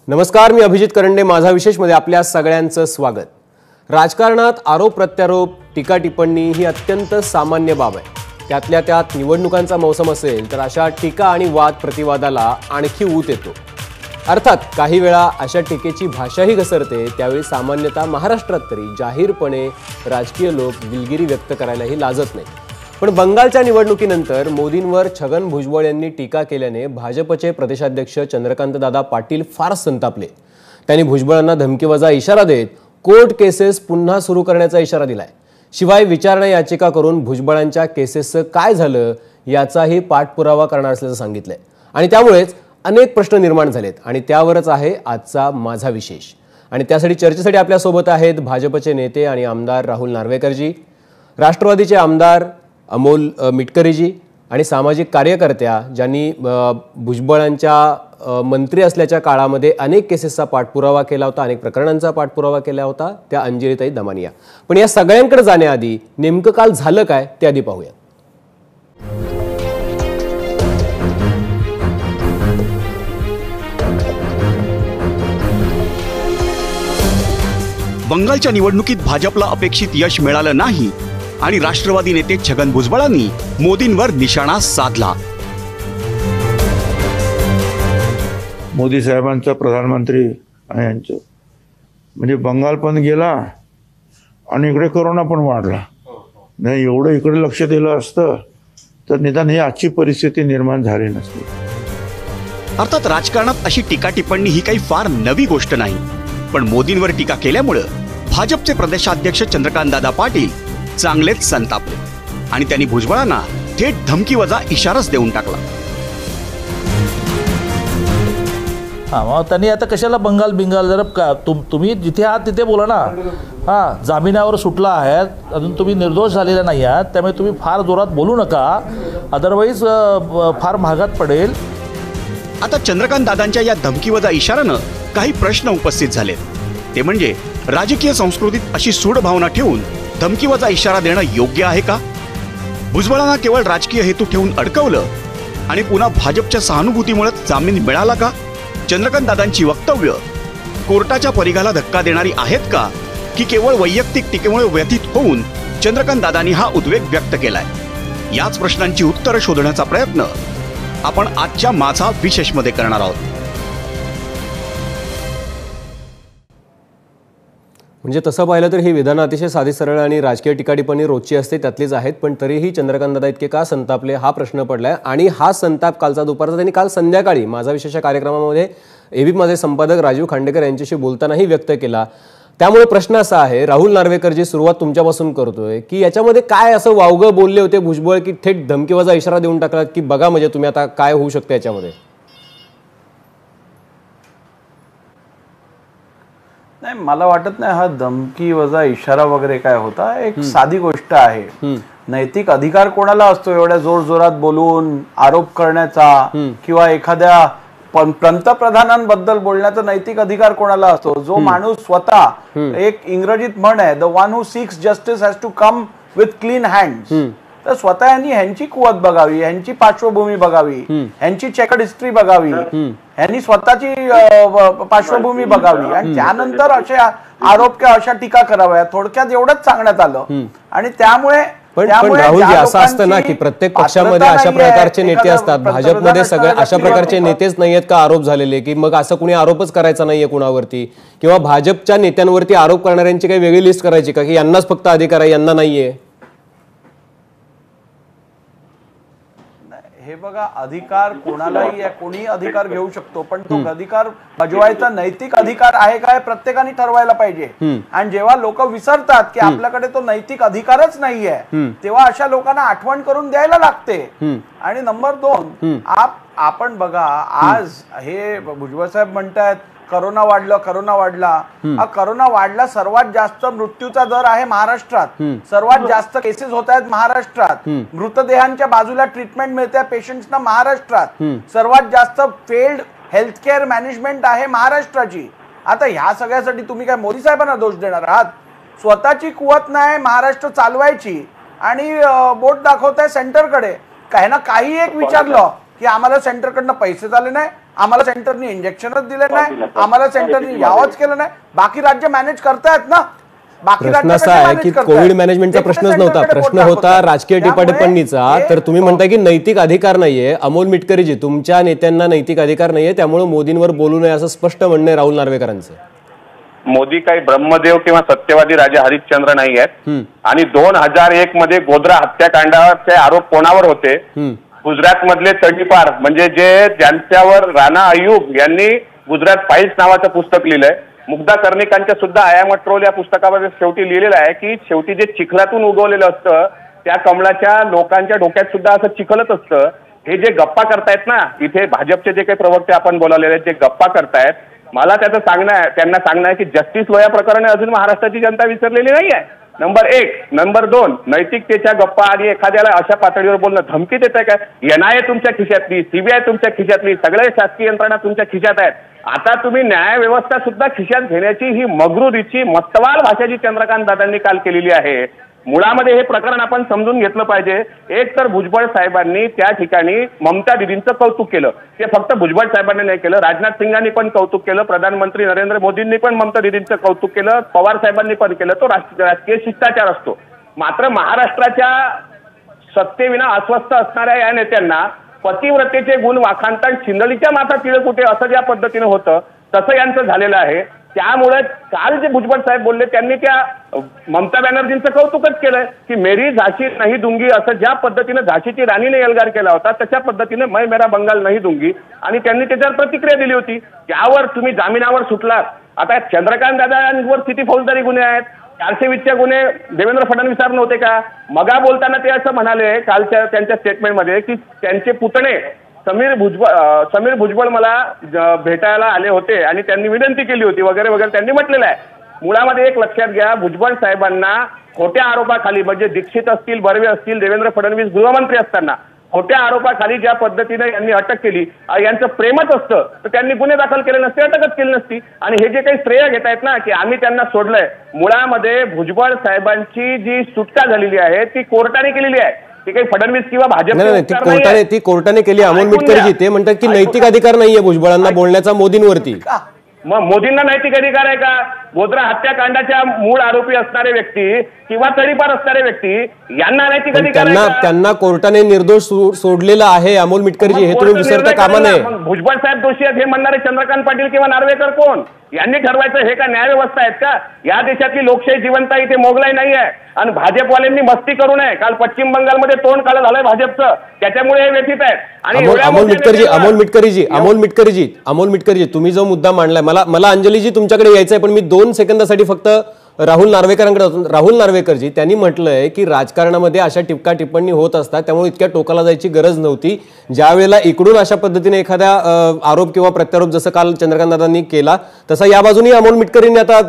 नमस्कार, मी अभिजित करंडे. माझा विशेषमध्ये आपल्या सगळ्यांचं स्वागत. राजकारणात आरोप प्रत्यारोप, टीका टिप्पणी ही अत्यंत सामान्य बाब आहे. त्यातल्या त्यात निवडणुकांचा मौसम असेल तर अशा टीका आणि वाद प्रतिवादाला आणखी ऊत येतो. अर्थात काही वेळा अशा टीकेची भाषाही घसरते. त्यावेळी सामान्यतः महाराष्ट्रात तरी जाहीरपणे राजकीय लोक दिलगिरी व्यक्त करायलाही लाजत नाही. पण बंगालच्या निवडणुकीनंतर मोदींवर छगन भुजबळ यांनी टीका केल्याने भाजपचे प्रदेशाध्यक्ष चंद्रकांतदादा पाटील फार संतापले. त्यांनी भुजबळांना धमकीवजा इशारा देत कोर्ट केसेस पुन्हा सुरू करण्याचा इशारा दिलाय. शिवाय विचारणा याचिका करून भुजबळांच्या केसेसचं काय झालं याचाही पाठपुरावा करणार असल्याचं सांगितलंय. आणि त्यामुळेच अनेक प्रश्न निर्माण झालेत आणि त्यावरच आहे आजचा माझा विशेष. आणि त्यासाठी चर्चेसाठी आपल्यासोबत आहेत भाजपचे नेते आणि आमदार राहुल नार्वेकरजी, राष्ट्रवादीचे आमदार अमोल मिटकरीजी आणि सामाजिक कार्यकर्त्या ज्यांनी भुजबळांच्या मंत्री असल्याच्या काळामध्ये अनेक केसेसचा पाठपुरावा केला होता, अनेक प्रकरणांचा पाठपुरावा केला होता, त्या अंजलीताई दमानिया. पण या सगळ्यांकडे जाण्याआधी नेमकं काल झालं काय ते आधी पाहूया. बंगालच्या निवडणुकीत भाजपला अपेक्षित यश मिळालं नाही आणि राष्ट्रवादी नेते छगन भुजबळांनी मोदींवर निशाणा साधला. मोदी साहेबांचा प्रधानमंत्री आणि यांचं म्हणजे बंगाल पण गेला आणि इकडे कोरोना पण वाढला. नाही एवढं इकडे लक्ष दिलं असतं तर निदान ही आजची परिस्थिती निर्माण झाली नसती. अर्थात राजकारणात अशी टीका टिप्पणी ही काही फार नवी गोष्ट नाही. पण मोदींवर टीका केल्यामुळे भाजपचे प्रदेशाध्यक्ष चंद्रकांतदादा पाटील चांगलेच संतापले आणि त्यांनी भुजबळांना थेट धमकीवजा इशाराच देऊन टाकला. मग त्यांनी आता कशाला बंगाल जरा तुम्ही जिथे आहात तिथे बोला ना. जामिनावर सुटला आहात, अजून तुम्ही निर्दोष झालेला नाही आहात, त्यामुळे तुम्ही फार जोरात बोलू नका, अदरवाईज फार महागात पडेल. आता चंद्रकांत दादांच्या या धमकीवजा इशारानं काही प्रश्न उपस्थित झालेत. ते म्हणजे राजकीय संस्कृतीत अशी सूड भावना ठेवून धमकीवजा इशारा देणं योग्य आहे का? भुजबळांना केवळ राजकीय हेतू ठेवून अडकवलं आणि पुन्हा भाजपच्या सहानुभूतीमुळे जामीन मिळाला का? चंद्रकांत दादांची वक्तव्य कोर्टाच्या परिघाला धक्का देणारी आहेत का, की केवळ वैयक्तिक टीकेमुळे व्यथित होऊन चंद्रकांत दादांनी हा उद्वेग व्यक्त केलाय? याच प्रश्नांची उत्तरं शोधण्याचा प्रयत्न आपण आजच्या माझा विशेषमध्ये करणार आहोत. म्हणजे तसं पाहिलं तर ही विधानं अतिशय साधी सरळ आणि राजकीय टीकाटिप्पणी रोजची असते त्यातलीच आहेत. पण तरीही चंद्रकांतदादा इतके का संतापले हा प्रश्न पडलाय. आणि हा संताप कालचा दुपारचा त्यांनी काल संध्याकाळी माझा विशेष कार्यक्रमामध्ये एबीपी माझे संपादक राजीव खांडेकर यांच्याशी बोलतानाही व्यक्त केला. त्यामुळे प्रश्न असा आहे, राहुल नार्वेकरजी सुरुवात तुमच्यापासून करतोय, की याच्यामध्ये काय असं वावगं बोलले होते भुजबळ की थेट धमकीवजा इशारा देऊन टाकला की बघा म्हणजे तुम्ही आता काय होऊ शकतं याच्यामध्ये? नाही, मला वाटत नाही हा धमकी वजा इशारा वगैरे काय होता. एक साधी गोष्ट आहे. नैतिक अधिकार कोणाला असतो एवढ्या जोर जोरात बोलून आरोप करण्याचा किंवा एखाद्या पंतप्रधानांबद्दल बोलण्याचा नैतिक अधिकार कोणाला असतो? जो माणूस स्वतः, एक इंग्रजीत म्हण आहे, the one who seeks justice has to come with clean hands. तर स्वतः यांनी ह्यांची कुवत बघावी, ह्यांची पार्श्वभूमी बघावी, ह्यांची चेकर्ड हिस्ट्री बघावी, ह्यांनी स्वतःची पार्श्वभूमी बघावी आणि त्यानंतर असे आरोप किंवा अशा टीका कराव्या. थोडक्यात एवढंच सांगण्यात आलं. आणि त्यामुळे पण राहुलजी असं असतं ना की प्रत्येक पक्षामध्ये अशा प्रकारचे नेते असतात. भाजपमध्ये सगळे अशा प्रकारचे नेतेच नाहीयेत का आरोप झालेले, की मग असं कुणी आरोपच करायचा नाहीये कुणावरती, किंवा भाजपच्या नेत्यांवरती आरोप करणाऱ्यांची काही वेगळी लिस्ट करायची का की यांनाच फक्त अधिकार आहे यांना नाहीये? हे बघा, अधिकार कोणालाही कोणी अधिकार घेऊ शकतो, पण तो अधिकार बजवायचा नैतिक अधिकार आहे काय प्रत्येकाने ठरवायला पाहिजे. आणि जेव्हा लोक विसरतात की आपल्याकडे तो नैतिक अधिकारच नाहीये, तेव्हा अशा लोकांना आठवण करून द्यायला लागते. आणि नंबर 2, आपण बघा, आज हे भुजबळ साहेब म्हणतात करोना वाढला. करोना वाढला, सर्वात जास्त मृत्यूचा दर आहे महाराष्ट्रात, सर्वात जास्त केसेस होत आहेत महाराष्ट्रात, मृतदेहांच्या बाजूला ट्रीटमेंट मिळते पेशंट्सना महाराष्ट्रात, सर्वात जास्त फेल्ड हेल्थकेअर मॅनेजमेंट आहे महाराष्ट्राची. आता ह्या सगळ्यासाठी तुम्ही काय मोदी साहेबांना दोष देणार आहात? स्वतःची कुवत नाही महाराष्ट्र चालवायची आणि बोट दाखवताय सेंटरकडे. काही ना काही एक विचारलं की आम्हाला सेंटरकडनं पैसे झाले नाही, आम्हाला सेंटरनी इंजेक्शनच दिले नाही, आम्हाला सेंटरनी यावंच केलं नाही. बाकी राज्य मॅनेज करतायत ना. प्रश्न असा आहे की कोविड मॅनेजमेंटचा प्रश्नच नव्हता, प्रश्न होता राजकीय टिप्पणीचा. तर तुम्ही म्हणताय की नैतिक अधिकार नाहीये. अमोल मिटकरीजी, तुमच्या नेत्यांना नैतिक अधिकार नाहीये, त्यामुळे मोदींवर बोलू नये असं स्पष्ट म्हणणं आहे राहुल नार्वेकरांचं. मोदी काही ब्रह्मदेव किंवा सत्यवादी राजा हरिश्चंद्र नाही आहेत. आणि 2001 मध्ये गोध्रा हत्याकांडाचे आरोप कोणावर होते? गुजरात मधले तडीपार, म्हणजे जे ज्यांच्यावर राणा अय्यूब यांनी गुजरात फाईल्स नावाचं पुस्तक लिहिलंय. मुग्धा कर्णिकांच्या सुद्धा आय एम अ ट्रोल या पुस्तकामध्ये शेवटी लिहिलेलं आहे की शेवटी जे चिखलातून उगवलेलं असतं त्या कमळाच्या लोकांच्या डोक्यात सुद्धा असं चिखलच असतं. हे जे गप्पा करतायत ना इथे भाजपचे जे काही प्रवक्ते आपण बोलावलेले आहेत, जे गप्पा करतायत, मला त्याचं त्यांना सांगणं आहे की जस्टिस लोया प्रकरणे अजून महाराष्ट्राची जनता विसरलेली नाही आहे. नंबर 1. नंबर 2, नैतिकतेच्या गप्पा आणि एखाद्याला अशा पातळीवर बोलणं धमकी देत आहे काय? NIA तुमच्या खिशातली, CBI तुमच्या खिशातली, सगळे शासकीय यंत्रणा तुमच्या खिशात आहेत. आता तुम्ही न्याय व्यवस्था सुद्धा खिशात घेण्याची ही मगरुरीची मस्तवाल भाषा जी चंद्रकांत दादांनी काल केलेली आहे, मुळामध्ये हे प्रकरण आपण समजून घेतलं पाहिजे. एक तर भुजबळ साहेबांनी त्या ठिकाणी ममता दिदींचं कौतुक केलं. ते फक्त भुजबळ साहेबांनी नाही केलं, राजनाथ सिंगांनी पण कौतुक केलं, प्रधानमंत्री नरेंद्र मोदींनी पण ममता दिदींचं कौतुक केलं, पवार साहेबांनी पण केलं. तो राजकीय शिष्टाचार असतो. मात्र महाराष्ट्राच्या सत्तेविना अस्वस्थ असणाऱ्या या नेत्यांना पतिव्रतेचे गुण वाखाणतात, शिंदळीच्या माथा तिळ कुठे असं ज्या पद्धतीनं होतं तसं यांचं झालेलं आहे. त्यामुळे काल जे भुजबळ साहेब बोलले त्यांनी त्या ममता बॅनर्जींचं कौतुकच केलंय की मेरी झाशी नाही दूंगी, असं ज्या पद्धतीनं झाशीची राणीने एल्गार केला होता तशा पद्धतीने मैं मेरा बंगाल नाही दूंगी, आणि त्यांनी त्याच्यावर प्रतिक्रिया दिली होती. त्यावर तुम्ही जामिनावर सुटलात. आता चंद्रकांत दादांवर किती फौजदारी गुन्हे आहेत? 420चे गुन्हे देवेंद्र फडणवीसांवर नव्हते का? मगा बोलताना ते असं म्हणाले कालच्या त्यांच्या स्टेटमेंटमध्ये की त्यांचे पुतणे समीर भुजबळ मला भेटायला आले होते आणि त्यांनी विनंती केली होती वगैरे वगैरे त्यांनी म्हटलेलं आहे. मुळामध्ये एक लक्षात घ्या, भुजबळ साहेबांना खोट्या आरोपाखाली, म्हणजे दीक्षित असतील, बर्वे असतील, देवेंद्र फडणवीस गृहमंत्री असताना खोट्या आरोपाखाली ज्या पद्धतीने यांनी अटक केली, यांचं प्रेमच असतं तर त्यांनी गुन्हे दाखल केले नसते, अटकच केली नसती. आणि हे जे काही श्रेय घेत आहेत ना की आम्ही त्यांना सोडलंय, मुळामध्ये भुजबळ साहेबांची जी सुटका झालेली आहे ती कोर्टाने केलेली आहे. ती काही फडणवीस किंवा भाजप ती कोर्टाने केली. अमोल मिटकरीजी ते म्हणतात की नैतिक अधिकार नाहीये भुजबळांना बोलण्याचा मोदींवरती. मग मोदींना नैतिक अधिकार आहे का? गोध्रा हत्याकांडाच्या मूळ आरोपी असणारे व्यक्ती किंवा तडीपार असणारे व्यक्ती यांना नैतिक अधिकार आहे का? त्यांना कोर्टाने निर्दोष सोडलेलं आहे. अमोल मिटकरीजी, हे तुम्ही विसरता कामा नये. भुजबळ साहेब दोषी आहेत हे म्हणणारे चंद्रकांत पाटील किंवा नार्वेकर कोण? यांनी ठरवायचं. हे का न्याय व्यवस्था आहेत का? या देशातली लोकशाही जिवंत इथे मोगलाई नाही आहे. आणि भाजपवाल्यांनी मस्ती करू नये. काल पश्चिम बंगालमध्ये तोंड काळं झालंय भाजपचं, त्याच्यामुळे हे व्यथित आहेत. आणि अमोल मिटकरीजी तुम्ही जो मुद्दा मांडलाय, मला अंजलीजी तुमच्याकडे यायचंय, पण मी 2 सेकंदासाठी फक्त राहुल नार्वेकरांकडे जातो. राहुल नार्वेकरजी, त्यांनी म्हटलंय की राजकारणामध्ये अशा टिपका टिप्पणी होत असतात, त्यामुळे इतक्या टोकाला जायची गरज नव्हती. ज्या वेळेला इकडून अशा पद्धतीने एखाद्या आरोप किंवा प्रत्यारोप जसं काल चंद्रकांत दादांनी केला तसा या बाजूनी अमोल मिटकरींनी आता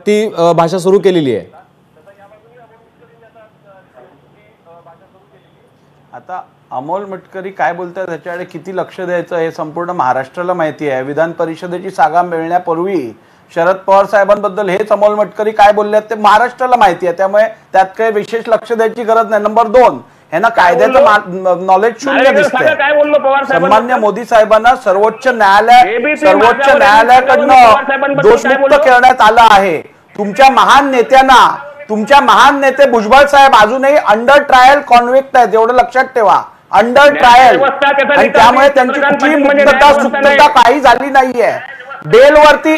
ती भाषा सुरू केलेली आहे. आता अमोल मिटकरी काय बोलतात त्याच्याकडे किती लक्ष द्यायचं हे संपूर्ण महाराष्ट्राला माहिती आहे. विधान परिषदेची जागा मिळण्यापूर्वी शरद पवार साहेबांबद्दल हेच अमोल मिटकरी काय बोलले ते महाराष्ट्राला माहिती आहे. त्यामुळे त्यात काही विशेष लक्ष द्यायची गरज नाही. नंबर 2, ह्यांना कायद्याचं नॉलेज शून्य दिसतंय. सन्मान्य मोदी साहेबांना सर्वोच्च न्यायालयाकडनं दोषमुक्त करण्यात आलं आहे. तुमच्या महान नेते भुजबळ साहेब अजूनही अंडर ट्रायल कॉन्व्हिक्ट आहेत, एवढं लक्षात ठेवा. Under trial. आणि त्यामुळे त्यांची कुठली मुक्तता सुक्तता काही झाली नाहीये. बेलवरती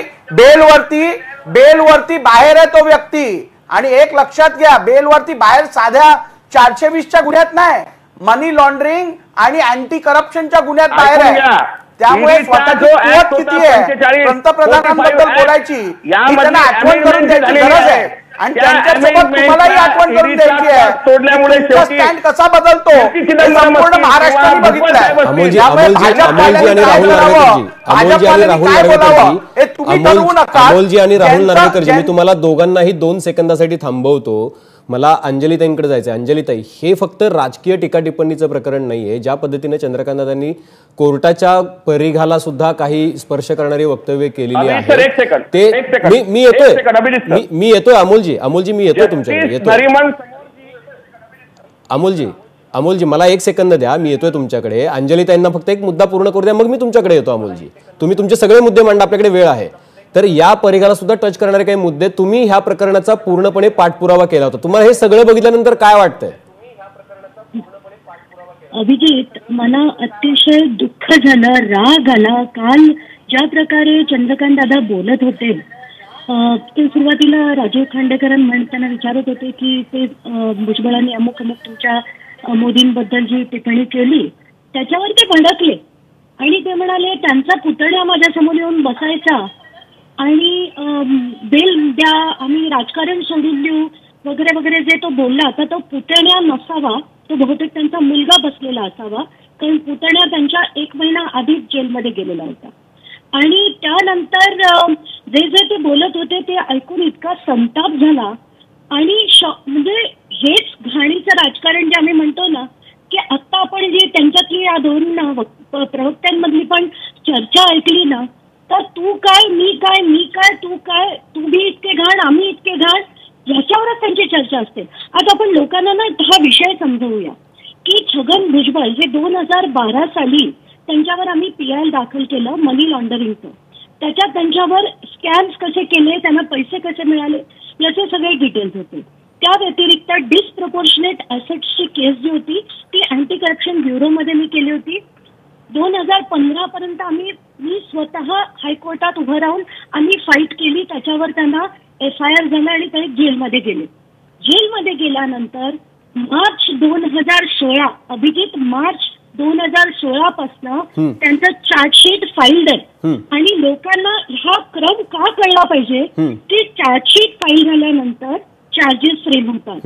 बाहेर आहे तो व्यक्ती. आणि एक लक्षात घ्या, बेलवरती बाहेर साध्या 420च्या गुन्ह्यात नाही, मनी लॉन्ड्रिंग आणि अँटी करप्शनच्या गुन्ह्यात बाहेर आहे. त्यामुळे स्वतःची कुवत किती आहे पंतप्रधानांबद्दल बोलायची त्यांना आठवण करून द्यायची गरज आहे. आणि त्यांच्यासोबत तुम्हालाही आठवण करून द्यायची आहे. स्टँड कसा बदलतो संपूर्ण महाराष्ट्राने बघितलंय. अमोलजी आणि राहुल नार्वेकरजी, मी तुम्हाला दोघांनाही 2 सेकंदासाठी थांबवतो. मला अंजलीताईंकडे जायचं आहे. अंजलीताई, हे फक्त राजकीय टीका टिप्पणीचं प्रकरण नाहीये. ज्या पद्धतीने चंद्रकांत दादांनी कोर्टाच्या परिघाला सुद्धा काही स्पर्श करणारी वक्तव्य केलेली आहे ते मी येतोय अमोलजी मी येतोय तुमच्याकडे. अमोलजी अमोलजी मला 1 सेकंद द्या, मी येतोय तुमच्याकडे. अंजलीताईंना फक्त एक मुद्दा पूर्ण करू द्या, मग मी तुमच्याकडे येतो. अमोलजी, तुम्ही तुमचे सगळे मुद्दे मांडा, आपल्याकडे वेळ आहे. तर या परिघाला सुद्धा टच करणारे काही मुद्दे, तुम्ही ह्या प्रकरणाचा पूर्णपणे पाठपुरावा केला होता. तुम्हाला हे सगळं बघितल्यानंतर काय वाटतंय? अभिजित, मला अतिशय दुःख झालं, राग आला. काल ज्या प्रकारे चंद्रकांत दादा बोलत होते, ते सुरुवातीला राजीव खांडेकर त्यांना विचारत होते की ते भुजबळांनी अमुक तुमच्या मोदींबद्दल जी टिप्पणी केली त्याच्यावर ते भडकले आणि ते म्हणाले त्यांचा पुतण्या माझ्यासमोर येऊन बसायचा आणि बेल द्या, आम्ही राजकारण सोडून देऊ वगैरे वगैरे जे तो बोलला. आता तो पुतण्या नसावा, तो बहुतेक त्यांचा मुलगा बसलेला असावा, कारण पुतण्या त्यांच्या 1 महिना आधीच जेलमध्ये गेलेला होता. आणि त्यानंतर जे जे ते बोलत होते ते ऐकून इतका संताप झाला. आणि म्हणजे हेच घाणीचं राजकारण जे आम्ही म्हणतो ना, की आता आपण जे त्यांच्यातली या 2 प्रवक्त्यांमधली पण चर्चा ऐकली ना, तर तू काय मी काय, मी काय तू काय, तुम्ही इतके घाण आम्ही इतके घाण, याच्यावरच त्यांची चर्चा असते. आता आपण लोकांना ना हा विषय समजवूया की छगन भुजबळ जे 2012 साली त्यांच्यावर आम्ही PI दाखल केलं मनी लॉन्डरिंगचं, त्याच्यात त्यांच्यावर स्कॅम्स कसे केले, त्यांना पैसे कसे मिळाले याचे सगळे डिटेल्स होते. त्या व्यतिरिक्त डिस्प्रपोर्शनेट ॲसेट्सची केस जी होती ती अँटी करप्शन ब्युरोमध्ये मी केली होती. 2015 पर्यंत मी स्वतः हायकोर्टात उभं राहून आम्ही फाईट केली, त्याच्यावर त्यांना FIR झाला आणि ते जेलमध्ये गेले. जेलमध्ये गेल्यानंतर मार्च 2016 अभिजित, मार्च 2016 पासून त्यांचं चार्जशीट फाईल्ड आहे. आणि लोकांना हा क्रम का कळला पाहिजे की चार्जशीट फाईल झाल्यानंतर चार्जेस फ्रेम होतात,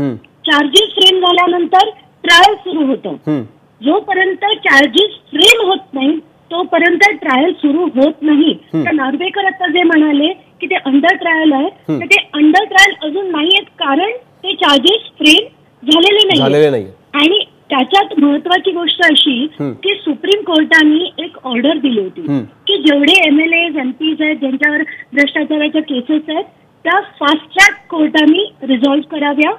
चार्जेस फ्रेम झाल्यानंतर ट्रायल सुरू होतं. जोपर्यंत चार्जेस फ्रेम होत नाही तोपर्यंत ट्रायल सुरू होत नाही. तर नार्वेकर आता जे म्हणाले की ते अंडर ट्रायल आहे, तर ते अंडर ट्रायल अजून नाहीयेत, कारण ते चार्जेस फ्रेम झालेले नाही. आणि त्याच्यात महत्वाची गोष्ट अशी की सुप्रीम कोर्टाने एक ऑर्डर दिली होती की जेवढे MLAs MPs आहेत ज्यांच्यावर भ्रष्टाचाराच्या केसेस आहेत त्या फास्ट ट्रॅक कोर्टाने रिझॉल्व्ह कराव्या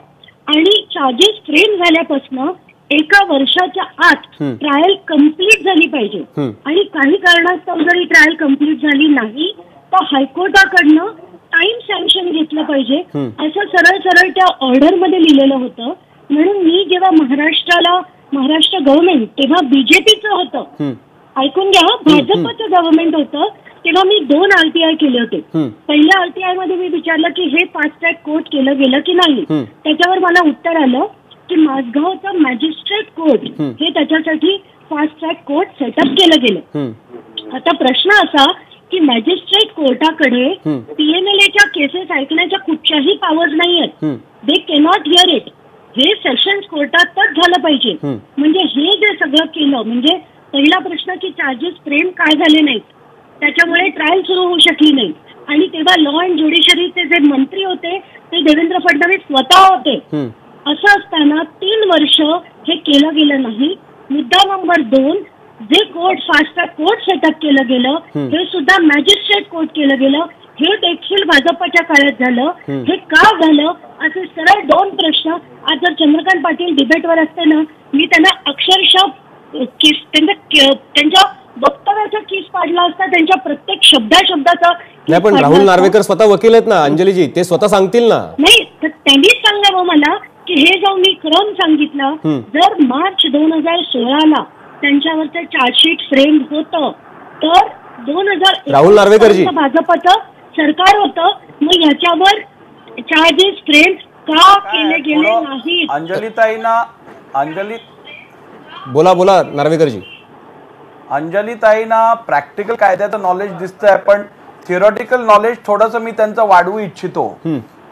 आणि चार्जेस फ्रेम झाल्यापासून 1 वर्षाच्या आत ट्रायल कम्प्लीट झाली पाहिजे. आणि काही कारणास्तव जरी ट्रायल कम्प्लीट झाली नाही तर हायकोर्टाकडनं टाइम सँक्शन घेतलं पाहिजे, असं सरळ सरळ त्या ऑर्डरमध्ये लिहिलेलं होतं. म्हणून मी जेव्हा महाराष्ट्र गव्हर्नमेंट तेव्हा BJPचं होतं, ऐकून घ्या, भाजपचं गव्हर्नमेंट होतं, तेव्हा मी 2 RTI केले होते. पहिल्या RTI मध्ये मी विचारलं की हे फास्ट ट्रॅक कोर्ट केलं गेलं की नाही. त्याच्यावर मला उत्तर आलं की माझगावचं मॅजिस्ट्रेट कोर्ट हे त्याच्यासाठी फास्ट ट्रॅक कोर्ट सेटअप केलं गेलं. आता प्रश्न असा की मॅजिस्ट्रेट कोर्टाकडे PMLAच्या केसेस ऐकण्याच्या कुठच्याही पॉवर्स नाही आहेत. दे कॅनॉट हिअर इट. हे सेशन्स कोर्टातच झालं पाहिजे. म्हणजे हे जे सगळं केलं, म्हणजे पहिला प्रश्न की चार्जेस फ्रेम काय झाले नाहीत, त्याच्यामुळे ट्रायल सुरू होऊ शकली नाही. आणि तेव्हा लॉ अँड ज्युडिशरीचे जे मंत्री होते ते देवेंद्र फडणवीस स्वतः होते. असं असताना 3 वर्ष हे केलं गेलं नाही. मुद्दा नंबर 2, जे court fast track court setup केलं गेलं हे सुद्धा मॅजिस्ट्रेट कोर्ट केलं गेलं, हे देखील भाजपच्या काळात झालं. हे का झालं असे सरळ 2 प्रश्न. आज जर चंद्रकांत पाटील डिबेटवर असते ना, मी त्यांना अक्षरशः त्यांच्या वक्तव्याचा किस पाडला असता, त्यांच्या प्रत्येक शब्दाचा. नाही, पण राहुल नार्वेकर स्वतः वकील आहेत ना अंजलीजी, ते स्वतः सांगतील ना. नाही, तर त्यांनीच सांगावं मला की हे जाऊन मी क्रम सांगितला. जर मार्च 2016 त्यांच्यावरचं चार्जशीट फ्रेम होतं तर 2000 राहुल नार्वेकरजी भाजपचं सरकार होतं, मग ह्याच्यावर चार्जेस फ्रेम का केले गेले नाही? बोला नार्वेकरजी. अंजलीताईंना प्रॅक्टिकल कायद्याचं नॉलेज दिसतंय, पण थिअरॉटिकल नॉलेज थोडंसं मी त्यांचं वाढवू इच्छितो.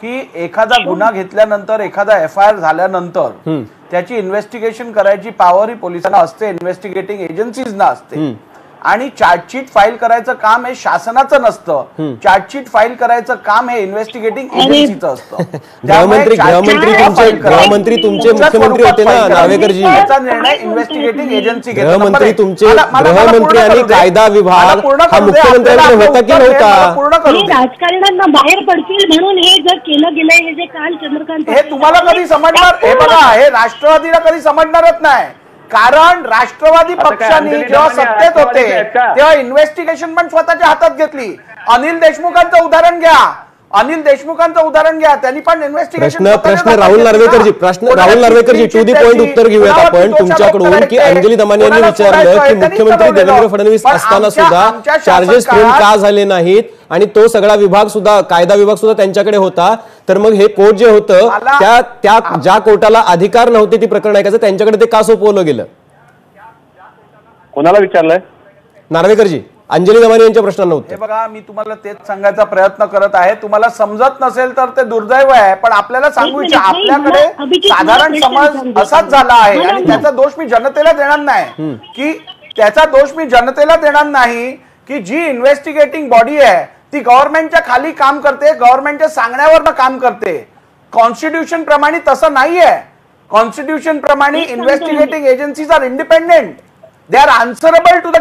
की एखादा गुन्हा घेतल्यानंतर, एखादा FIR झाल्यानंतर त्याची इन्व्हेस्टिगेशन करायची पॉवर ही पोलिसांना असते, इन्व्हेस्टिगेटिंग एजन्सीजना असते. आणि चार्जशीट फाईल करायचं काम हे शासनाचं नसतं. चार्जशीट फाईल करायचं काम हे इन्व्हेस्टिगेटिंग एजन्सीचं असतं. गृहमंत्री तुमचे मुख्यमंत्री होते ना नार्वेकरजी. याचा निर्णय इन्व्हेस्टिगेटिंग एजन्सी घेते. गृहमंत्री तुमचे गृहमंत्री आणि कायदा विभाग हा मुख्यमंत्र्यांकडे होता की नव्हता? राजकारण्यांना बाहेर पडतील म्हणून हे जर केलं गेलंय हे जे काल चंद्रकांत हे तुम्हाला कधी समजणार? हे बघा, हे राष्ट्रवादीला कधी समजणारच नाही. कारण राष्ट्रवादी पक्षाने जेव्हा सत्तेत होते तेव्हा इन्व्हेस्टिगेशन पण स्वतःच्या हातात घेतली. अनिल देशमुखांचं उदाहरण घ्या. अनिल देशमुखांचं उदाहरण घ्या. त्यांनी पण investigation Rahul Narwekarji to the point उत्तर घेऊयात आपण तुमच्याकडून की अंजली दमानी यांनी विचारलं की मुख्यमंत्री देवेंद्र फडणवीस असताना सुद्धा चार्जेस फ्रेम का झाले नाहीत आणि तो सगळा विभाग सुद्धा कायदा विभाग सुद्धा त्यांच्याकडे होता. तर मग हे कोर्ट जे होतं त्या ज्या कोर्टाला अधिकार नव्हते ती प्रकरण ऐकायचं त्यांच्याकडे ते का सोपवलं गेलं? कोणाला विचारलंय? नार्वेकरजी, अंजली दमानी यांच्या प्रश्नांना उत्तर. हे बघा, मी तुम्हाला तेच सांगायचा प्रयत्न करत आहे. तुम्हाला समजत नसेल तर ते दुर्दैव आहे, पण आपल्याला सांगू इच्छा आपल्याकडे साधारण समज असाच झाला आहे आणि त्याचा दोष मी जनतेला देणार नाही की जी इन्व्हेस्टिगेटिंग बॉडी आहे ती गव्हर्नमेंटच्या खाली काम करते, गव्हर्नमेंटच्या सांगण्यावर काम करते. कॉन्स्टिट्यूशन प्रमाणे तसं नाहीये. कॉन्स्टिट्यूशन प्रमाणे investigating agencies are independent. They are answerable to the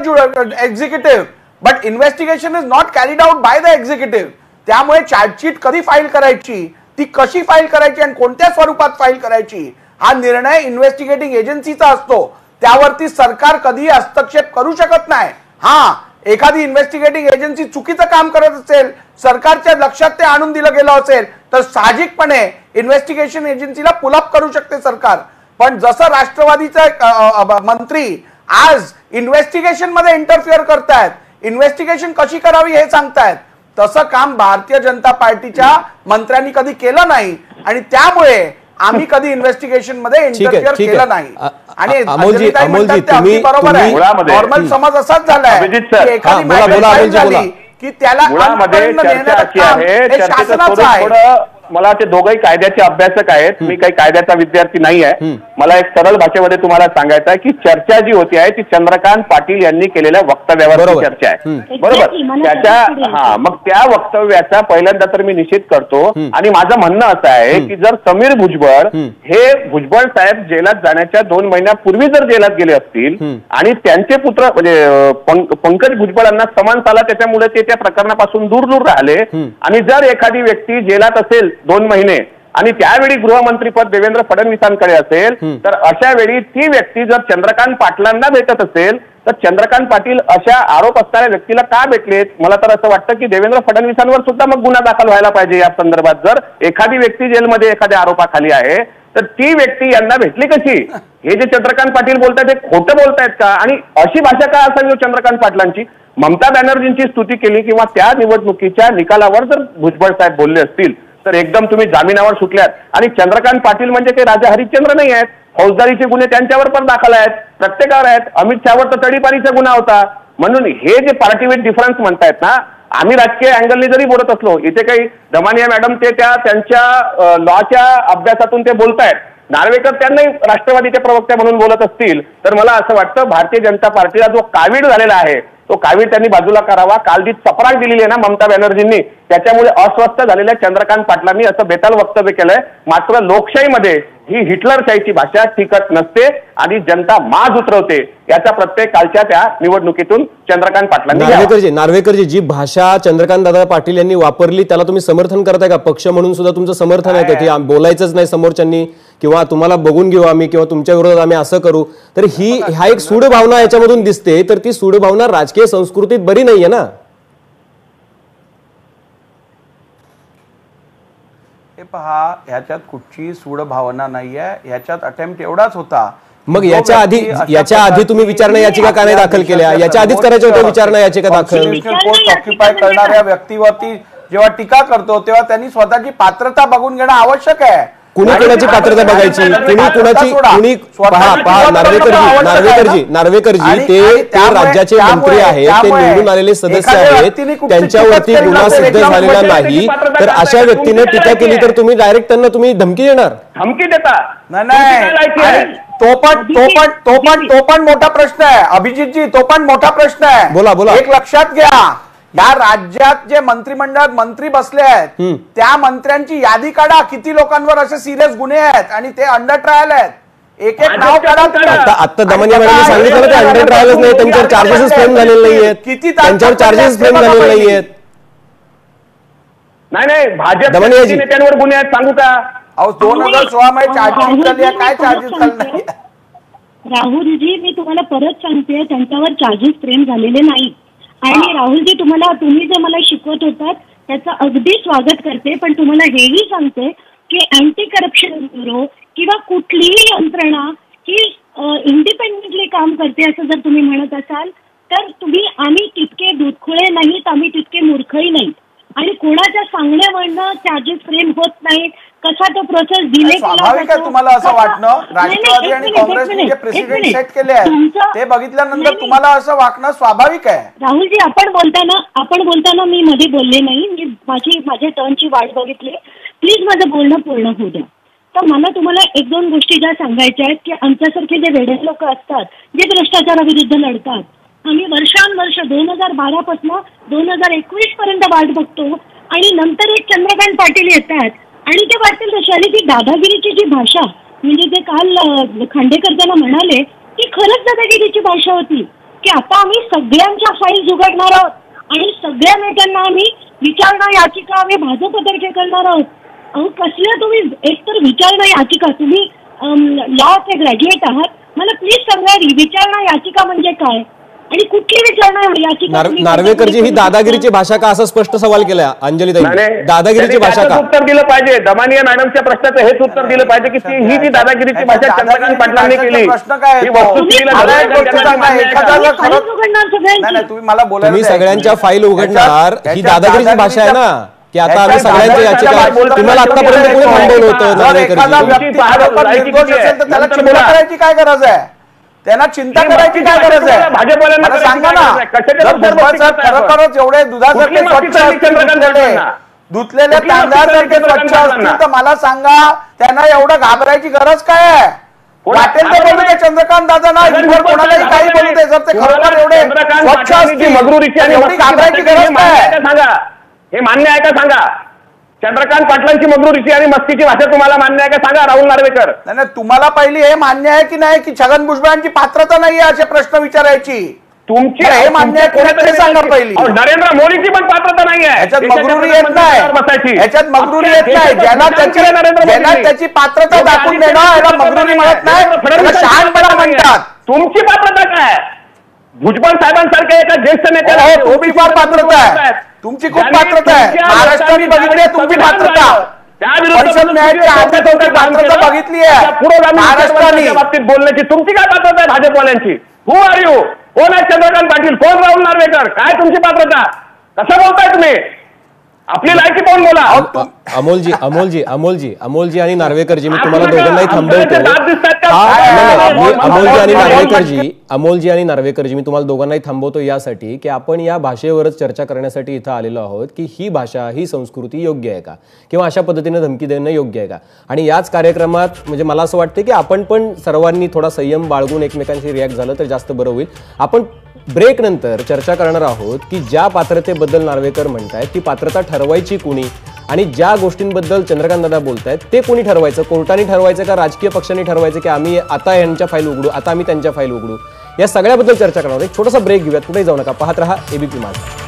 executive, but investigation is not carried out by the executive. त्यामुळे चार्जशीट कधी फाईल करायची, ती कशी फाईल करायची आणि कोणत्या स्वरूपात फाईल करायची हा निर्णय इन्व्हेस्टिगेटिंग एजन्सीचा असतो. त्यावरती सरकार कधी हस्तक्षेप करू शकत नाही. हा, एखादी इन्व्हेस्टिगेटिंग एजन्सी चुकीचं काम करत असेल, सरकारच्या लक्षात ते आणून दिलं गेलं असेल तर साहजिकपणे इन्व्हेस्टिगेशन एजन्सीला पुलअप करू शकते सरकार. पण जसं राष्ट्रवादीचे मंत्री आज इन्व्हेस्टिगेशन मध्ये इंटरफिअर करतायत, इन्व्हेस्टिगेशन कशी करावी हे सांगतायत, तसं काम भारतीय जनता पार्टीच्या मंत्र्यांनी कधी केलं नाही आणि त्यामुळे आम्ही कधी इन्व्हेस्टिगेशन मध्ये इंटरफिअर केलं नाही. आणि बरोबर आहे, नॉर्मल समज असाच झालाय एखादी झाली की त्याला शासनाचं आहे. मला ते दोघंही कायद्याचे अभ्यासक आहेत, मी काही कायद्याचा विद्यार्थी नाही आहे. मला एक सरळ भाषेमध्ये तुम्हाला सांगायचं आहे की चर्चा जी होती आहे ती चंद्रकांत पाटील यांनी केलेल्या वक्तव्यावरची चर्चा आहे. बरोबर. मग त्या वक्तव्याचा पहिल्यांदा तर मी निषेध करतो आणि माझं म्हणणं असं आहे की जर समीर भुजबळ हे भुजबळ साहेब जेलात जाण्याच्या 2 महिन्यापूर्वी जर जेलात गेले असतील आणि त्यांचे पुत्र म्हणजे पंकज भुजबळ यांना समन्स आला त्याच्यामुळे ते त्या प्रकरणापासून दूर राहिले आणि जर एखादी व्यक्ती जेलात असेल 2 महिने आणि त्यावेळी गृहमंत्रीपद देवेंद्र फडणवीसांकडे असेल तर अशा वेळी ती व्यक्ती जर चंद्रकांत पाटलांना भेटत असेल तर चंद्रकांत पाटील अशा आरोप असणाऱ्या व्यक्तीला का भेटलेत? मला तर असं वाटतं की देवेंद्र फडणवीसांवर सुद्धा मग गुन्हा दाखल व्हायला पाहिजे या संदर्भात. जर एखादी व्यक्ती जेलमध्ये एखाद्या आरोपाखाली आहे तर ती व्यक्ती यांना भेटली कशी? हे जे चंद्रकांत पाटील बोलतायत ते खोटं बोलतायत का? आणि अशी भाषा का असावी चंद्रकांत पाटलांची? ममता बॅनर्जींची स्तुती केली किंवा त्या निवडणुकीच्या निकालावर जर भुजबळ साहेब बोलले असतील तर एकदम तुम्ही जामिनावर सुटल्यात. आणि चंद्रकांत पाटील म्हणजे काही राजा हरिश्चंद्र नाही आहेत. फौजदारीचे गुन्हे त्यांच्यावर पण दाखल आहेत, प्रत्येकावर आहेत. अमित शहावर तर तडीपारीचा गुन्हा होता. म्हणून हे जे पार्टीवेट डिफरन्स म्हणतायत ना, आम्ही राजकीय अँगलने जरी बोलत असलो, इथे काही दमानिया मॅडम ते त्यांच्या लॉच्या अभ्यासातून ते बोलतायत. नार्वेकर त्यांनाही राष्ट्रवादीचे प्रवक्ते म्हणून बोलत असतील तर मला असं वाटतं भारतीय जनता पार्टीला जो कावीड झालेला आहे तो कावीड त्यांनी बाजूला करावा. काल जी चपराक दिलेली आहे ना ममता बॅनर्जींनी, त्याच्यामुळे अस्वस्थ झालेल्या चंद्रकांत पाटलांनी असं बेताल वक्तव्य केलंय. मात्र लोकशाहीमध्ये ही हिटलरशाहीची भाषा टिकत नसते आणि जनता माज उतरवते याचा प्रत्येक कालच्या त्या निवडणुकीतून चंद्रकांत पाटलांनी. नार्वेकरजी, जी भाषा चंद्रकांत दादा पाटील यांनी वापरली त्याला तुम्ही समर्थन करताय का? पक्ष म्हणून सुद्धा तुमचं समर्थन आहे का की बोलायचंच नाही समोरच्यांनी किंवा तुम्हाला बघून घेऊ आम्ही किंवा तुमच्या विरोधात आम्ही असं करू? तर हा एक सूड भावना याच्यामधून दिसते, तर ती सूड भावना राजकीय संस्कृतीत बरी नाहीये ना? हे पहा, ह्याच्यात कुठची सूड भावना नाहीये. ह्याच्यात अटेम्प्ट एवढाच होता. मग याच्या आधी तुम्ही विचारणा याचिका का नाही दाखल केल्या? याच्या आधीच करायच्या होत्या विचारणा याचिका दाखल. पोस्ट ऑक्युपाय करणाऱ्या व्यक्तीवरती जेव्हा टीका करतो तेव्हा त्यांनी स्वतःची पात्रता बघून घेणं आवश्यक आहे. कुणी कुणाची पात्रता बघायची, नार्वेकरजी ते राज्याचे मंत्री आहेत, ते निवडून आलेले सदस्य आहेत, त्यांच्यावरती गुन्हा सिद्ध झालेला नाही. तर अशा व्यक्तीने टीका केली तर तुम्ही डायरेक्ट त्यांना तुम्ही धमकी देणार? धमकी देता नाही. तो पण मोठा प्रश्न आहे अभिजितजी, तो पण मोठा प्रश्न आहे. बोला. एक लक्षात घ्या, या राज्यात जे मंत्रिमंडळात मंत्री बसले आहेत त्या मंत्र्यांची यादी काढा, किती लोकांवर असे सिरियस गुन्हे आहेत आणि ते अंडर ट्रायल आहेत. एक एक नाव काढा. आता दमनिया मॅडमने सांगितलं ते अंडर ट्रायलच नाही, त्यांच्यावर चार्जेस फ्रेम झालेले नाही आहेत, किती त्यांच्यावर चार्जेस फ्रेम झालेले नाही आहेत. नाही भाजप नेत्यांवर गुन्हे आहेत सांगू का? 2016 मध्ये चार्जेस झाली आहे, काय चार्जेस झाले नाही? राहुलजी मी तुम्हाला परत सांगते, त्यांच्यावर चार्जेस फ्रेम झालेले नाही. आणि राहुलजी तुम्ही जे मला शिकवत होतात त्याचं अगदी स्वागत करते, पण तुम्हाला हेही सांगते की अँटी करप्शन ब्युरो किंवा कुठलीही यंत्रणा ही इंडिपेंडेंटली काम करते असं जर तुम्ही म्हणत असाल तर आम्ही तितके दूधखोळे नाहीत, आम्ही तितके मूर्खही नाहीत. आणि कोणाच्या सांगण्यावरनं चार्जेस फ्रेम होत नाहीत, कसा तो प्रोसेस डिले स्वाभाविक आहे तुम्हाला असं वाटणं. राष्ट्रवादी आणि काँग्रेसने जे प्रेसिडेंट सेट केले आहेत ते बघितल्यानंतर तुम्हाला असं वागणं स्वाभाविक आहे. राहुलजी आपण बोलताना मी मध्ये बोलले नाही, मी माझ्या टर्नची वाट बघितली. प्लीज माझं बोलणं पूर्ण होऊ द्या. तर मला तुम्हाला एक दोन गोष्टी ज्या सांगायच्या आहेत की आमच्यासारखे जे वेडे लोक असतात जे भ्रष्टाचाराविरुद्ध लढतात, आम्ही वर्षानुवर्ष 2012 पासून 2021 पर्यंत वाट बघतो आणि नंतर एक चंद्रकांत पाटील येतात आणि ते वाटतील तशी. आणि ती दादागिरीची जी भाषा म्हणजे ते काल खांडेकर त्यांना म्हणाले ती खरंच दादागिरीची भाषा होती की आता आम्ही सगळ्यांच्या फाईल्स उघडणार आहोत आणि सगळ्या नेत्यांना आम्ही विचारणा याचिका आम्ही भाजपतर्फे करणार आहोत. अहो कसल्या तुम्ही एकतर विचारणा याचिका, तुम्ही लॉचे ग्रॅज्युएट आहात, मला प्लीज सांगा विचारणा याचिका म्हणजे काय आणि कुठली विचारणा याचिका? नार्वेकरजी ही दादागिरीची भाषा का असा स्पष्ट सवाल केला अंजलीताई, दादागिरीची भाषा का? उत्तर दिलं पाहिजे. दमानिया मॅडमच्या प्रश्नाचं हेच उत्तर दिलं पाहिजे की ही जी दादागिरीची भाषा चंद्रकांत पाटलांनी केली. प्रश्न काय? तुम्ही सगळ्यांच्या फाईल उघडणार ही दादागिरीची भाषा आहे ना की आता आम्ही सगळ्यांची याचिका, तुम्हाला आतापर्यंत कोणी थांबवलं होतं? त्याला चिंता करायची काय गरज आहे? त्यांना चिंता करायची काय गरज आहे? भाजपवाल्यांना सांगा ना, खरोखरच एवढे दुधासारखे स्वच्छ धुतलेले तांदळासारखे स्वच्छ असतील तर मला सांगा त्यांना एवढं घाबरायची गरज काय आहे? वाटेल तर बोलू दे चंद्रकांत दादा ना, कोणालाही काही बोलू दे. जर ते खरोखर एवढे स्वच्छ असतील एवढी घाबरायची गरज काय? हे मान्य आहे का सांगा? चंद्रकांत पाटलांची मगरूरीची आणि मस्तीची भाषा तुम्हाला मान्य आहे का सांगा राहुल नार्वेकर? नाही, तुम्हाला पहिली हे मान्य आहे की नाही की छगन भुजबळांची पात्रता नाही आहे असे प्रश्न विचारायची? तुमची हे मान्य आहे कोणाकडे सांगा पहिली. नरेंद्र मोदीची पण पात्रता नाही आहे. याच्यात मगरूरी येत नाही, याच्यात मगरूरी येत नाही. ज्यांना त्याची पात्रता दाखवून देणं याला मगरूरी म्हणत नाही, शहाणपणा म्हणतात. तुमची पात्रता काय? भुजबळ साहेबांसारख्या एका ज्येष्ठ नेत्याला तुमची फार पात्रता आहे, तुमची खूप पात्रता आहे. महाराष्ट्राने बघितली आहे तुमची पात्रता, परिषद न्यायाची आधी तुमची पात्रता बघितली आहे महाराष्ट्राने. बाबतीत बोलण्याची तुमची काय पात्रता आहे? भाजपवाल्यांची हु आर यू? कोण आहे चंद्रकांत पाटील? कोण राहुल नार्वेकर? काय तुमची पात्रता? कसं बोलताय तुम्ही? आपली लायकी पाहून बोला. अमोलजी आणि नार्वेकरजी मी तुम्हाला दोघांनाही थांबवतो. अमोलजी आणि नार्वेकरजी मी तुम्हाला दोघांनाही थांबवतो यासाठी की आपण या भाषेवरच चर्चा करण्यासाठी इथं आलेलो आहोत की ही भाषा ही संस्कृती योग्य आहे का किंवा अशा पद्धतीने धमकी देणं योग्य आहे का. आणि याच कार्यक्रमात म्हणजे मला असं वाटतं की आपण पण सर्वांनी थोडा संयम बाळगून एकमेकांशी रिॲक्ट झालं तर जास्त बरं होईल. आपण ब्रेक नंतर चर्चा करणार आहोत की ज्या पात्रतेबद्दल नार्वेकर म्हणतायत ती पात्रता ठरवायची कोणी आणि ज्या गोष्टींबद्दल चंद्रकांत दादा बोलतायत ते कोणी ठरवायचं? कोर्टाने ठरवायचं का राजकीय पक्षांनी ठरवायचं की आम्ही आता यांच्या फाईल उघडू, आता आम्ही त्यांच्या फाईल उघडू? या सगळ्याबद्दल चर्चा करणार आहोत. एक छोटासा ब्रेक घेऊयात, कुठेही जाऊ नका, पाहत रहा एबीपी माझा.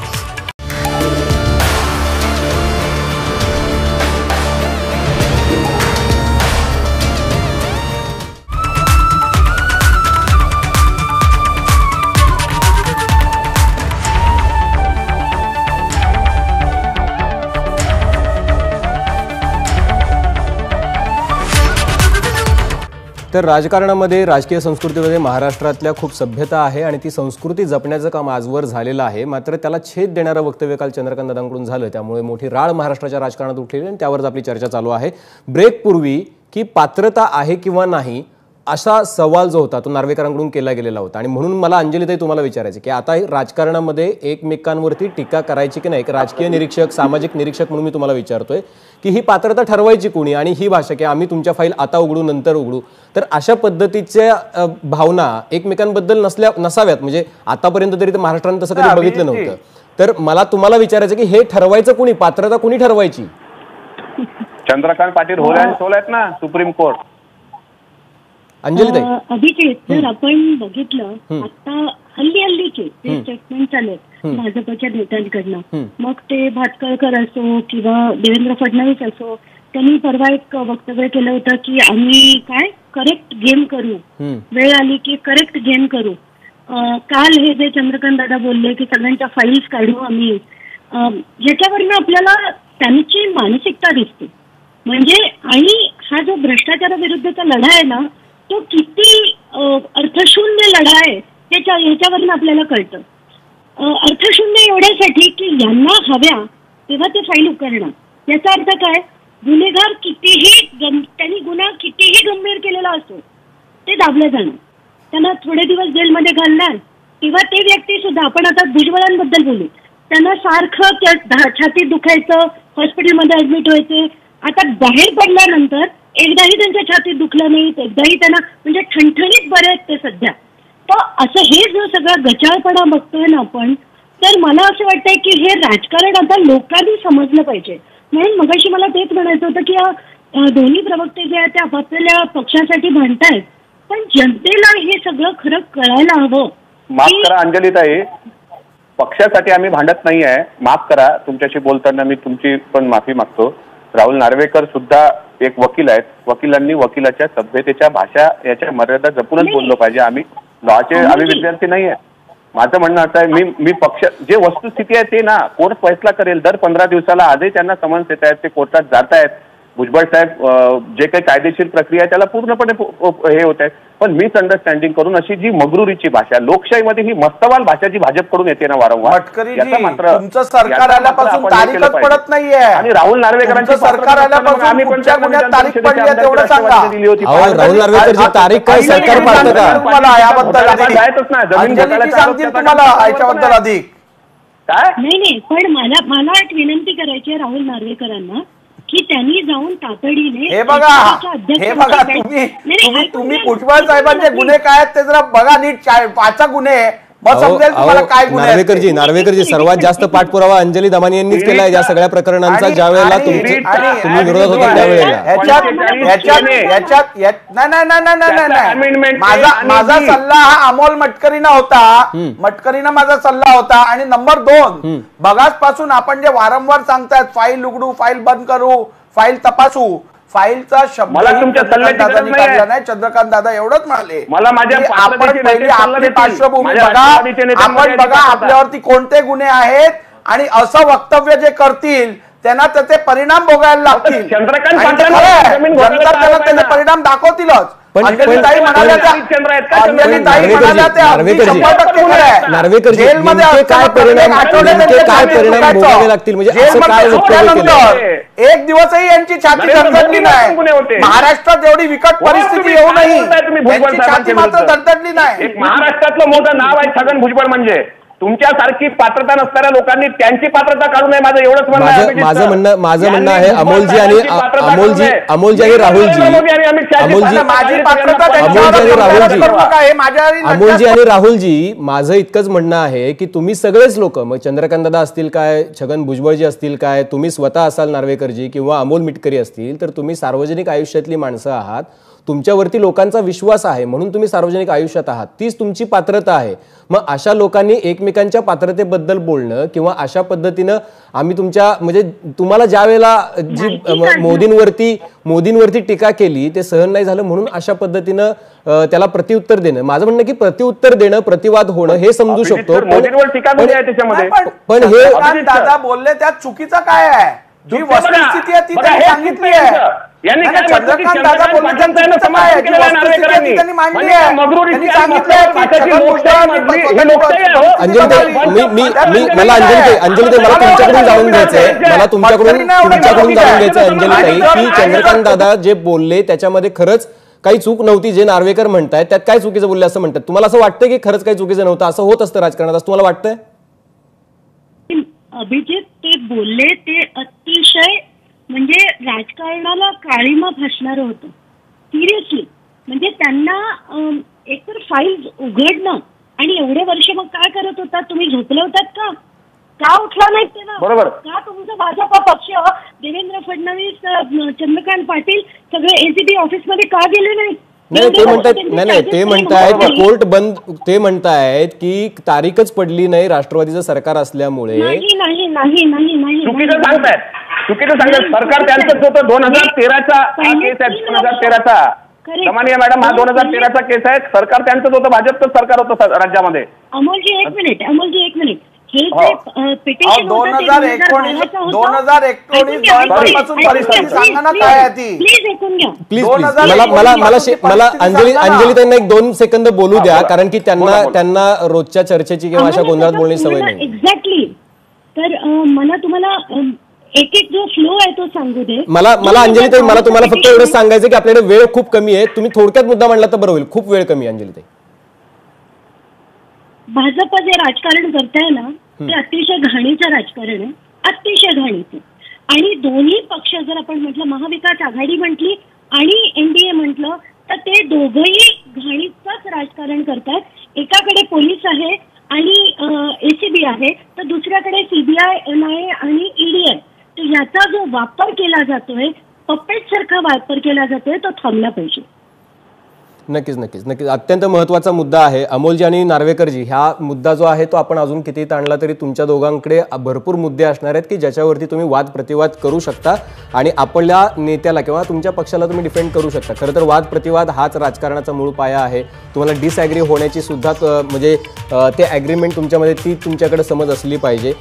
तर राजकारणामध्ये राजकीय संस्कृतीमध्ये महाराष्ट्रातल्या खूप सभ्यता आहे आणि ती संस्कृती जपण्याचं काम आजवर झालेलं आहे. मात्र त्याला छेद देणारं वक्तव्य काल चंद्रकांत दादांकडून झालं, त्यामुळे मोठी राळ महाराष्ट्राच्या राजकारणात उठलेली आणि त्यावरच आपली चर्चा चालू आहे. ब्रेकपूर्वी की पात्रता आहे किंवा नाही असा सवाल जो होता तो नार्वेकरांकडून केला गेलेला होता आणि म्हणून मला अंजलीताई तुम्हाला विचारायचं की आता राजकारणामध्ये एकमेकांवरती टीका करायची की नाही, एक राजकीय निरीक्षक सामाजिक निरीक्षक म्हणून मी तुम्हाला विचारतोय की ही पात्रता ठरवायची कोणी आणि ही भाषा की आम्ही तुमच्या फाईल आता उघडू नंतर उघडू, तर अशा पद्धतीच्या भावना एकमेकांबद्दल नसाव्यात. म्हणजे आतापर्यंत तरी महाराष्ट्राने तसं कधी बघितलं नव्हतं. तर मला तुम्हाला विचारायचं की हे ठरवायचं कोणी, पात्रता कोणी ठरवायची? चंद्रकांत पाटील होले आणि सोल आहेत ना सुप्रीम कोर्ट. अंजलीताई अभिजित, जर आपण बघितलं आता हल्लीचे जे स्टेटमेंट आलेत भाजपच्या नेत्यांकडनं, मग ते भातखळकर असो किंवा देवेंद्र फडणवीस असो, त्यांनी परवा एक वक्तव्य केलं होतं की आम्ही काय करेक्ट गेम करू, वेळ आली की करेक्ट गेम करू. काल हे जे चंद्रकांत दादा बोलले की सगळ्यांच्या फाईल्स काढू आम्ही, याच्यावरनं आपल्याला त्यांची मानसिकता दिसते. म्हणजे आणि हा जो भ्रष्टाचाराविरुद्धचा लढा आहे ना, तो किती अर्थशून्य लढा आहे याच्यावरनं आपल्याला कळतं. अर्थशून्य एवढ्यासाठी की यांना हव्या तेव्हा ते फाईल उकरणं. याचा अर्थ काय, गुन्हेगार कितीही त्यांनी गुन्हा कितीही गंभीर केलेला असतो ते दाबलं जाणं, त्यांना थोडे दिवस जेलमध्ये घालणार. तेव्हा ते व्यक्ती सुद्धा, आपण आता भुजबळांबद्दल बोलू, त्यांना सारखं छातीत दुखायचं, हॉस्पिटलमध्ये ऍडमिट व्हायचे. आता बाहेर पडल्यानंतर एकदाही त्यांच्या छातीत दुखलं नाही, एकदाही त्यांना म्हणजे ठणठणीत बरे आहेत ते सध्या. तर असं हे जो सगळा गचाळपणा बघतोय ना आपण, तर मला असं वाटतंय की हे राजकारण आता लोकांनी समजलं पाहिजे. म्हणून मगाशी मला तेच म्हणायचं होतं की दोन्ही प्रवक्ते जे आहेत ते आपापल्या पक्षासाठी भांडतायत, पण जनतेला हे सगळं खरं कळायला हवं. माफ करा अंजलीताई, पक्षासाठी आम्ही भांडत नाही आहे, माफ करा. तुमच्याशी बोलताना मी तुमची पण माफी मागतो. राहुल नार्वेकर सुद्धा एक वकील आहेत. वकिलांनी वकिलाच्या सभ्यतेच्या भाषा याच्या मर्यादा जपूनच बोललो पाहिजे. आम्ही विद्यार्थी नाही आहे. माझं म्हणणं असं आहे, मी पक्ष जे वस्तुस्थिती आहे ते ना कोर्ट फैसला करेल. दर 15 दिवसाला आजही त्यांना समन्स येत आहेत, ते कोर्टात जात आहेत. भुजबळ साहेब जे काही कायदेशीर प्रक्रिया आहे त्याला पूर्णपणे हे होत आहे. पण मिसअंडरस्टँडिंग करून अशी जी मगरुरीची भाषा, लोकशाहीमध्ये ही मस्तवाल भाषा जी भाजपकडून येते ना वारंवार, तुमचं सरकार आल्यापासून तारीखच पडत नाहीये. आणि राहुल नार्वेकरांचं सरकार आल्यापासून आम्ही पण तारीख पडली आहे तेवढं सांगा. राहुल नार्वेकरची तारीख काय सरकार पाळतं का? तुम्हाला याबद्दल अंजली सांगतील तुम्हाला याच्याबद्दल अधिक काय नाही. पण मला एक विनंती करायची आहे राहुल नार्वेकरांना की त्यांनी जाऊन तातडीने हे बघा तुम्ही भुजबळ साहेबांचे गुन्हे काय आहेत ते जरा बघा नीट. 5 गुन्हे मग समजेल तुम्हाला काय गुन्हे. नार्वेकरजी सर्वात जास्त पाठपुरावा अंजली दमानी यांनीच केलाय या सगळ्या प्रकरणांचा. ज्या वेळेला तुम्ही विरोधात होता त्यावेळेला माझा सल्ला हा अमोल मटकरीना होता. मटकरीना माझा सल्ला होता. आणि नंबर 2, बघाच पासून आपण जे वारंवार सांगतायत फाईल उघडू, फाईल बंद करू, फाईल तपासू, फाईलचा शब्द मला तुमच्या सल्ल्याची नाही. चंद्रकांत दादा एवढंच म्हणाले. मला माझ्या आपण पहिली आपली पार्श्वभूमी बघा, आपण बघा आपल्यावरती कोणते गुन्हे आहेत आणि असं वक्तव्य जे करतील त्यांना त्याचे परिणाम भोगायला लागतील. जनता त्याचे परिणाम दाखवतीलच. अंजलीताई म्हणाल्या नार्वेकरजी काय परिणाम भोगावे लागतील म्हणजे असं काय एक दिवसही यांची छाती धडधडली नाही. महाराष्ट्रात एवढी विकट परिस्थिती येऊ नये त्यांची छाती मात्र धडधडली नाही. महाराष्ट्रातलं मोठं नाव आहे छगन भुजबळ. म्हणजे तुमच्यासारखी पात्रता नसणाऱ्या लोकांनी त्यांची पात्रता काढू नये माझं एवढंच म्हणणं आहे. माझं म्हणणं आहे अमोलजी आणि राहुलजी माझं इतकंच म्हणणं आहे की तुम्ही सगळेच लोक, मग चंद्रकांत दादा असतील काय, छगन भुजबळजी असतील काय, तुम्ही स्वतः असाल नार्वेकरजी किंवा अमोल मिटकरी असतील, तर तुम्ही सार्वजनिक आयुष्यातली माणसं आहात. तुमच्यावरती लोकांचा विश्वास आहे म्हणून तुम्ही सार्वजनिक आयुष्यात आहात. तीच तुमची पात्रता आहे. मग अशा लोकांनी एकमेकांच्या पात्रतेबद्दल बोलणं किंवा अशा पद्धतीनं आम्ही तुमच्या म्हणजे तुम्हाला ज्या वेळेला जी मोदींवरती टीका केली ते सहन नाही झालं म्हणून अशा पद्धतीनं त्याला प्रत्युत्तर देणं, माझं म्हणणं की प्रत्युत्तर देणं, प्रतिवाद होणं हे समजू शकतो. पण हे दादा बोलले त्यात चुकीचं काय आहे? जी वस्तुस्थिती आहे ती त्यांनी सांगितली आहे. चंद्रकांत दादा बोलले त्यांनी मांडली आहे. त्यांनी सांगितलंय मला तुमच्याकडून जाणून घ्यायचंय अंजलीताई की चंद्रकांत दादा जे बोलले त्याच्यामध्ये खरंच काही चूक नव्हती जे नार्वेकर म्हणतायत त्यात काय चुकीचं बोलले असं म्हणतात. तुम्हाला असं वाटतं की खरंच काही चुकीचं नव्हतं, असं होत असतं राजकारणात असं तुम्हाला वाटतंय? अभिजित, ते बोलले ते अतिशय म्हणजे राजकारणाला काळीमा फासणारं होतं. सिरियसली. म्हणजे त्यांना एकतर फाईल उघडणं आणि एवढे वर्ष मग काय करत होतात तुम्ही? झोपले होतात का उठला नाहीत तेव्हा? बरोबर. का तुमचा भाजपा पक्ष, देवेंद्र फडणवीस, चंद्रकांत पाटील सगळे एसीबी ऑफिसमध्ये का गेले नाहीत? नाही ते म्हणतात, नाही ते म्हणतायत की कोर्ट बंद, ते म्हणतायत की तारीखच पडली नाही राष्ट्रवादीचं सरकार असल्यामुळे. नाही नाही नाही नाही नाही चुकीचं सांगतायत. सरकार त्यांचंच होतं. 2013चा केस आहे, 2013चा. दमानिया मॅडम, हा 2013चा केस आहे. सरकार त्यांचंच होतं, भाजपचं सरकार होतं राज्यामध्ये. अमोलजी एक मिनिट हे जे पिटिशन 2019 पासून परिस्थिती सांगा ना काय आहे ती. प्लीज ऐकून घ्या. प्लीज मला अंजली त्यांना 1-2 सेकंद बोलू द्या, कारण की त्यांना रोजच्या चर्चेची किंवा अशा गोंधळात बोलण्याची सवय नाही. एक्झॅक्टली. तर मला तुम्हाला एक जो फ्लो आहे तो सांगू दे. मला अंजलीताई, मला तुम्हाला फक्त एवढं सांगायचं की आपल्याकडे वेळ खूप कमी आहे. तुम्ही थोडक्यात मुद्दा मांडला तर बरं होईल. खूप वेळ कमी आहे अंजलीताई. भाजप जे राजकारण करताय ना ते अतिशय घाणीचं राजकारण आहे, अतिशय घाणीचं. आणि दोन्ही पक्ष जर आपण म्हटलं, महाविकास आघाडी म्हटली आणि एनडीए म्हटलं, तर ते दोघंही घाणीचंच राजकारण करतात. एकाकडे पोलीस आहे आणि एसीबी आहे, तर दुसऱ्याकडे सीबीआय, एनआयए आणि ईडी आहे. तर याचा जो वापर केला जातोय, पपेट सारखा वापर केला जातोय, तो थांबला पाहिजे. नक्कीच अत्यंत महत्त्वाचा मुद्दा आहे. अमोलजी आणि नार्वेकरजी, हा मुद्दा जो आहे तो आपण अजून किती ताणला तरी तुमच्या दोघांकडे भरपूर मुद्दे असणार आहेत की ज्याच्यावरती तुम्ही वाद प्रतिवाद करू शकता आणि आपल्या नेत्याला किंवा तुमच्या पक्षाला तुम्ही डिफेंड करू शकता. खरं तर वाद प्रतिवाद हाच राजकारणाचा मूळ पाया आहे. तुम्हाला डिसॲग्री होण्याची सुद्धा म्हणजे ते ॲग्रीमेंट तुमच्यामध्ये ती तुमच्याकडे समज असली पाहिजे.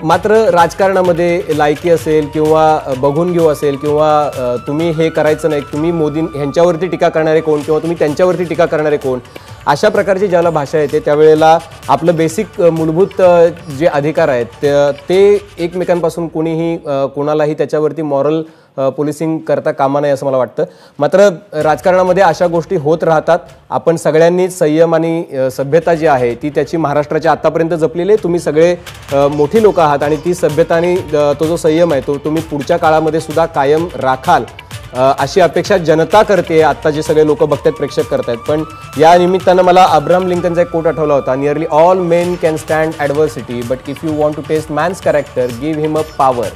मात्र राजकारणामध्ये लायकी असेल किंवा बघून घेऊ असेल किंवा तुम्ही हे करायचं नाही, तुम्ही मोदी ह्यांच्यावरती टीका करणारे कोण किंवा तुम्ही त्यांच्यावरती टीका करणारे कोण, अशा प्रकारची ज्याला भाषा येते त्यावेळेला आपलं बेसिक मूलभूत जे अधिकार आहेत ते एकमेकांपासून कोणालाही त्याच्यावरती मॉरल पोलिसिंग करता कामा नये असं मला वाटतं. मात्र राजकारणामध्ये अशा गोष्टी होत राहतात. आपण सगळ्यांनी संयम आणि सभ्यता जी आहे ती त्याची महाराष्ट्राच्या आतापर्यंत जपलेली आहे. तुम्ही सगळे मोठी लोक आहात आणि ती सभ्यता आणि तो जो संयम आहे तो तुम्ही पुढच्या काळामध्ये सुद्धा कायम राखाल अशी अपेक्षा जनता करते. आता जे सगळे लोक बघतात, प्रेक्षक करतायत. पण या निमित्तानं मला अब्राहम लिंकनचा एक कोट आठवला होता, nearly all men can stand adversity but if you want to test man's character give him a power.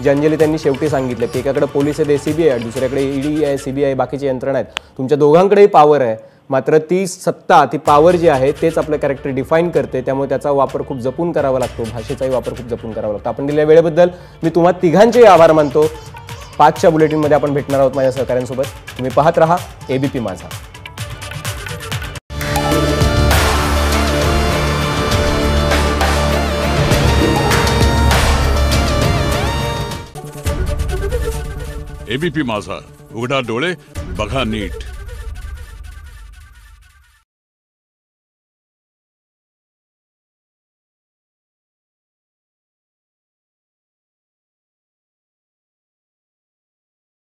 जे अंजली त्यांनी शेवटी सांगितलं की एकाकडे पोलीस आहेत, एसीबी आहे, दुसऱ्याकडे ईडी आहे, सीबीआय आहे, बाकीची यंत्रणा आहेत. तुमच्या दोघांकडेही पॉवर आहे, मात्र ती सत्ता, ती पॉवर जी आहे तेच आपलं कॅरेक्टर डिफाईन करते. त्यामुळे त्याचा वापर खूप जपून करावा लागतो, भाषेचाही वापर खूप जपून करावा लागतो. आपण दिलेल्या वेळेबद्दल मी तुम्हा तिघांचेही आभार मानतो. 5च्या बुलेटिनमध्ये आपण भेटणार आहोत माझ्या सहकाऱ्यांसोबत. तुम्ही पाहत राहा एबीपी माझा. एबीपी माझा, उघडा डोळे बघा नीट.